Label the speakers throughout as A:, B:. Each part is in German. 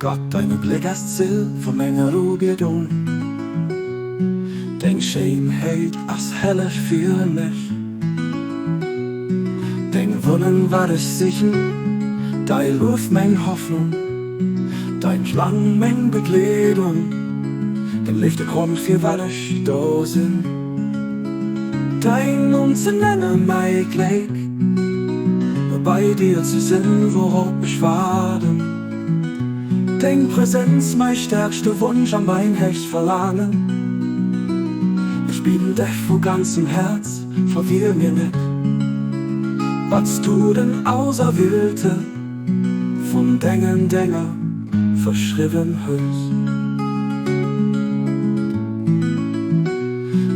A: Gott, deine Blick ist still, von meiner Ruhe tun. Dein Schönheit als hellisch für mich. Dein Wollen war es sicher, dein Ruf mein Hoffnung, dein Schlang mein Bekleidung, dein lichte Grund für was ich da sind. Dein Mund zu nennen mein Glück, bei dir zu sein, worauf ich warte. Dein Präsenz mein stärkster Wunsch an mein Herz verlangen. Ich biete dich von ganzem Herz, verwirr mir nicht. Was du denn Auserwählte von Dinge verschrieben hast.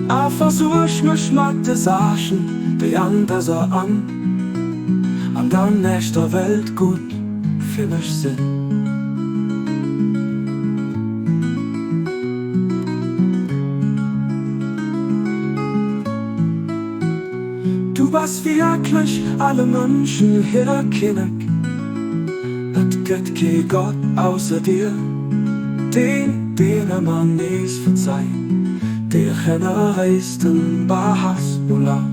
A: A versuch mich mit de Sachen, die anders an der nächsten Welt gut für mich sind. Du warst wirklich alle Menschen hier erkennen. Es gibt kein Gott außer dir, den man nicht verzeiht. Der Herr heißt Bahas Mullah.